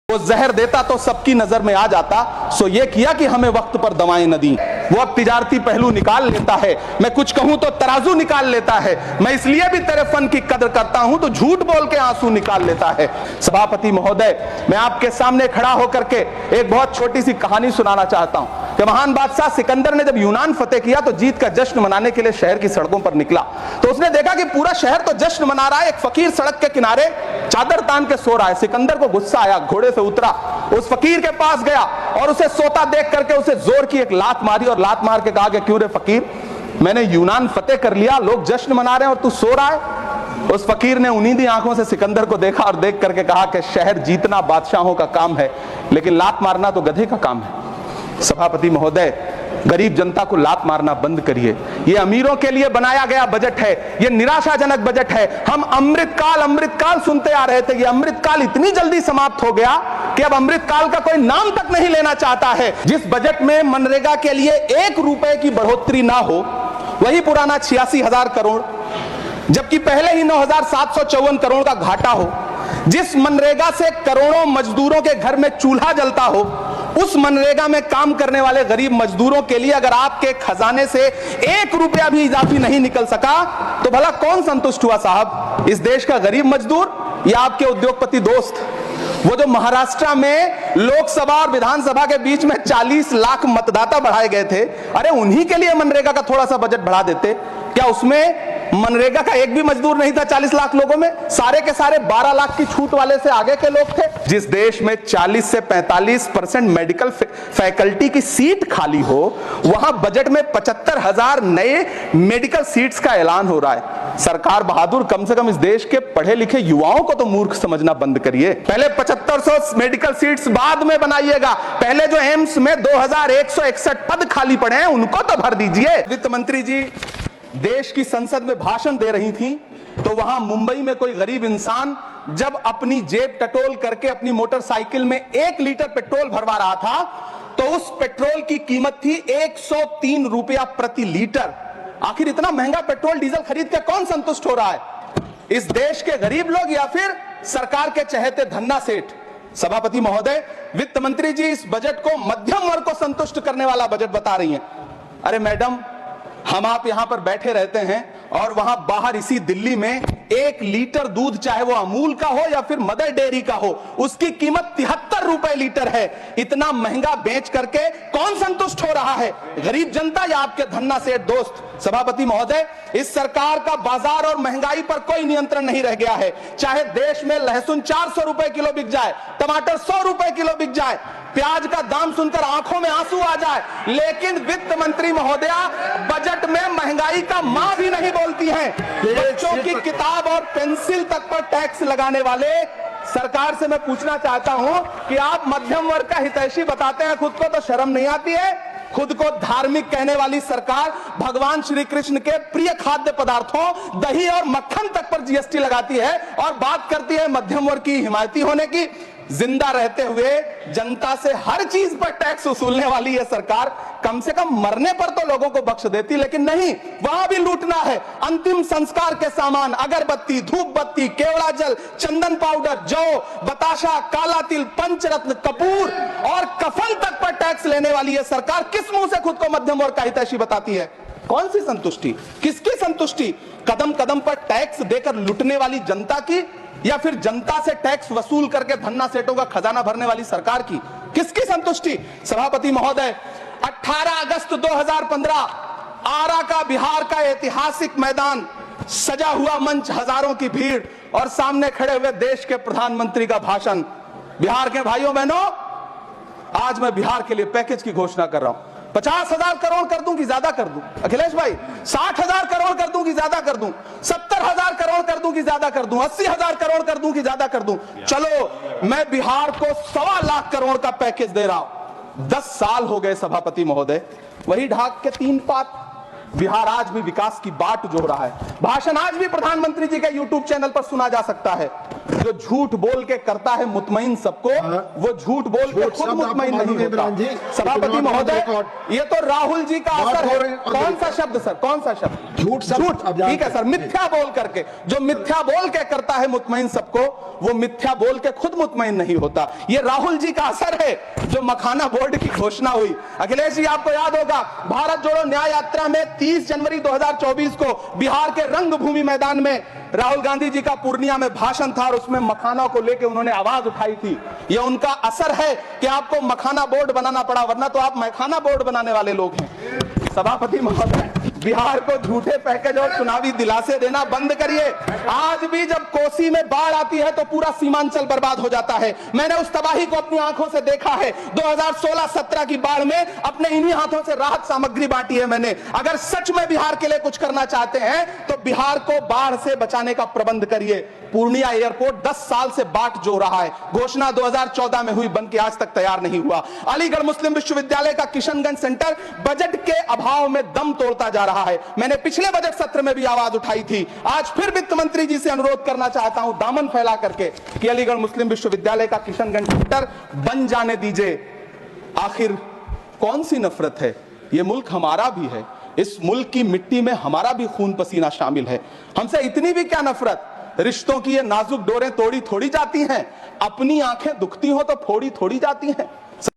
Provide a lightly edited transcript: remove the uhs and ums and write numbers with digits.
वो जहर देता तो सबकी नजर में आ जाता, सो ये किया कि हमें वक्त पर दवाएं न दी। वो अब तिजारती पहलू निकाल लेता है, मैं कुछ कहूं तो तराजू निकाल लेता है। मैं इसलिए भी तेरे फन की कदर करता हूं तो झूठ बोल के आंसू निकाल लेता है। सभापति महोदय, मैं आपके सामने खड़ा होकर के एक बहुत छोटी सी कहानी सुनाना चाहता हूं कि महान बादशाह सिकंदर ने जब यूनान फतेह किया तो जीत का जश्न मनाने के लिए शहर की सड़कों पर निकला। तो उसने देखा कि पूरा शहर तो जश्न मना रहा है, एक फकीर सड़क के किनारे चादर तान के सो रहा है। सिकंदर को गुस्सा आया, घोड़े से उतरा, उस फकीर के पास गया और उसे सोता देख करके उसे जोर की एक लात मारी और लात मार के कहा कि क्यों रे फकीर, मैंने यूनान फतेह कर लिया, लोग जश्न मना रहे हैं और तू सो रहा है। उस फकीर ने उन्नीदी आंखों से सिकंदर को देखा और देख करके कहा कि शहर जीतना बादशाहों का काम है, लेकिन लात मारना तो गधे का काम है। सभापति महोदय, गरीब जनता को लात मारना बंद करिए। ये अमीरों के लिए बनाया गया बजट है, ये निराशाजनक बजट है। हम अमृतकाल सुनते आ रहे थे, ये अमृतकाल इतनी जल्दी समाप्त हो गया कि अब अमृतकाल का कोई नाम तक नहीं लेना चाहता है। जिस बजट में मनरेगा के लिए 1 रुपए की बढ़ोतरी ना हो, वही पुराना 86,000 करोड़, जबकि पहले ही 9,754 करोड़ का घाटा हो। जिस मनरेगा से करोड़ों मजदूरों के घर में चूल्हा जलता हो, उस मनरेगा में काम करने वाले गरीब मजदूरों के लिए अगर आपके खजाने से 1 रुपया भी इजाफी नहीं निकल सका तो भला कौन संतुष्ट हुआ साहब? इस देश का गरीब मजदूर या आपके उद्योगपति दोस्त? वो जो महाराष्ट्र में लोकसभा और विधानसभा के बीच में 40 लाख मतदाता बढ़ाए गए थे, अरे उन्हीं के लिए मनरेगा का थोड़ा सा बजट बढ़ा देते। क्या उसमें मनरेगा का एक भी मजदूर नहीं था 40 लाख लोगों में? सारे के सारे 12 लाख की छूट वाले से आगे के लोग थे। जिस देश में 40 से 45% मेडिकल फैकल्टी की सीट खाली हो, वहां बजट में 75,000 नए मेडिकल सीट्स का ऐलान हो रहा है। सरकार बहादुर, कम से कम इस देश के पढ़े लिखे युवाओं को तो मूर्ख समझना बंद करिए। पहले 7500 मेडिकल सीट्स बाद में बनाइएगा, पहले जो एम्स में 2161 पद खाली पड़े हैं उनको तो भर दीजिए। वित्त मंत्री जी देश की संसद में भाषण दे रही थी तो वहां मुंबई में कोई गरीब इंसान जब अपनी जेब टटोल करके अपनी मोटरसाइकिल में 1 लीटर पेट्रोल भरवा रहा था तो उस पेट्रोल की कीमत थी 103 रुपया प्रति लीटर। आखिर इतना महंगा पेट्रोल डीजल खरीद के कौन संतुष्ट हो रहा है? इस देश के गरीब लोग या फिर सरकार के चहेते धन्ना सेठ? सभापति महोदय, वित्त मंत्री जी इस बजट को मध्यम वर्ग को संतुष्ट करने वाला बजट बता रही हैं। अरे मैडम, हम आप यहां पर बैठे रहते हैं और वहां बाहर इसी दिल्ली में 1 लीटर दूध, चाहे वो अमूल का हो या फिर मदर डेयरी का हो, उसकी कीमत 73 रुपए लीटर है। इतना महंगा बेच करके कौन संतुष्ट हो रहा है? गरीब जनता या आपके धन्ना सेठ दोस्त? सभापति महोदय, इस सरकार का बाजार और महंगाई पर कोई नियंत्रण नहीं रह गया है। चाहे देश में लहसुन 400 रुपए किलो बिक जाए, टमाटर 100 रुपए किलो बिक जाए, प्याज का दाम सुनकर आंखों में आंसू आ जाए, लेकिन वित्त मंत्री महोदया बजट में महंगाई का मां भी नहीं बोलती हैं। बच्चों की किताब और पेंसिल तक पर टैक्स लगाने वाले सरकार से मैं पूछना चाहता हूं कि आप मध्यम वर्ग का हितैषी बताते हैं, खुद को तो शर्म नहीं आती है? खुद को धार्मिक कहने वाली सरकार भगवान श्री कृष्ण के प्रिय खाद्य पदार्थों दही और मक्खन तक पर जीएसटी लगाती है और बात करती है मध्यम वर्ग की हिमायती होने की। जिंदा रहते हुए जनता से हर चीज पर टैक्स वसूलने वाली यह सरकार कम से कम मरने पर तो लोगों को बख्श देती, लेकिन नहीं, वहां भी लूटना है। अंतिम संस्कार के सामान, अगरबत्ती, धूप बत्ती, केवड़ा जल, चंदन पाउडर, जौ, बताशा, काला तिल, पंचरत्न, कपूर और कफन तक पर टैक्स लेने वाली यह सरकार किस मुंह से खुद को मध्यम वर्ग का हितैषी बताती है? कौन सी संतुष्टि? किसकी संतुष्टि? कदम कदम पर टैक्स देकर लुटने वाली जनता की या फिर जनता से टैक्स वसूल करके धन्ना सेठों का खजाना भरने वाली सरकार की? किसकी संतुष्टि? सभापति महोदय, 18 अगस्त 2015 आरा का बिहार का ऐतिहासिक मैदान, सजा हुआ मंच, हजारों की भीड़ और सामने खड़े हुए देश के प्रधानमंत्री का भाषण। बिहार के भाइयों बहनों, आज मैं बिहार के लिए पैकेज की घोषणा कर रहा हूं। 50,000 करोड़ कर दूं कि ज्यादा कर दूं? अखिलेश भाई, 60,000 करोड़ कर दूं कि ज्यादा कर दूं? 70,000 करोड़ कर दूं कि ज्यादा कर दूं? 80,000 करोड़ कर दूं कि ज्यादा कर दूं? चलो, मैं बिहार को 1.25 लाख करोड़ का पैकेज दे रहा हूं। 10 साल हो गए सभापति महोदय, वही ढाक के 3 पात। बिहार आज भी विकास की बाट जोड़ रहा है। भाषण आज भी प्रधानमंत्री जी के यूट्यूब चैनल पर सुना जा सकता है। जो झूठ बोल के करता है मुतमईन सबको, वो झूठ बोल के खुद मुतमईन नहीं होता। सभापति महोदय, ये तो राहुल जी का असर है। कौन सा शब्द सर, कौन सा शब्द? झूठ। ठीक है सर, मिथ्या बोल करके, जो मिथ्या बोल के करता है मुतमईन सबको, वो मिथ्या बोल के खुद मुतमईन नहीं होता। ये राहुल जी का असर है। जो मखाना बोर्ड की घोषणा हुई, अखिलेश जी आपको याद होगा, भारत जोड़ो न्याय यात्रा में 30 जनवरी 2024 को बिहार के रंगभूमि मैदान में राहुल गांधी जी का पूर्णिया में भाषण था और उसमें मखाना को लेकर उन्होंने आवाज उठाई थी। यह उनका असर है कि आपको मखाना बोर्ड बनाना पड़ा, वरना तो आप मखाना बोर्ड बनाने वाले लोग हैं। सभापति महोदय, बिहार को झूठे पैकेज और चुनावी दिलासे देना बंद करिए। आज भी जब कोसी में बाढ़ आती है तो पूरा सीमांचल बर्बाद हो जाता है। मैंने उस तबाही को अपनी आंखों से देखा है। 2016-17 की बाढ़ में अपने इन्हीं हाथों से राहत सामग्री बांटी है मैंने। अगर सच में बिहार के लिए कुछ करना चाहते हैं तो बिहार को बाढ़ से बचाने का प्रबंध करिए। पूर्णिया एयरपोर्ट 10 साल से बाट जो रहा है, घोषणा 2014 में हुई, बन के आज तक तैयार नहीं हुआ। अलीगढ़ मुस्लिम विश्वविद्यालय का किशनगंज सेंटर बजट के अभाव में दम तोड़ता जा रहा है। मैंने पिछले बजट सत्र में भी आवाज उठाई थी। आज फिर वित्त मंत्री जी से अनुरोध करना चाहता हूं, दामन फैला करके, कि अलीगढ़ मुस्लिम विश्वविद्यालय का किशनगंज सेंटर बन जाने दीजिए। आखिर कौन सी नफरत है? यह मुल्क हमारा भी है। इस मुल्क की मिट्टी में हमारा भी खून पसीना शामिल है। हमसे इतनी भी क्या नफरत? रिश्तों की ये नाजुक डोरें तोड़ी थोड़ी जाती हैं। अपनी आंखें दुखती हो तो फोड़ी थोड़ी जाती हैं।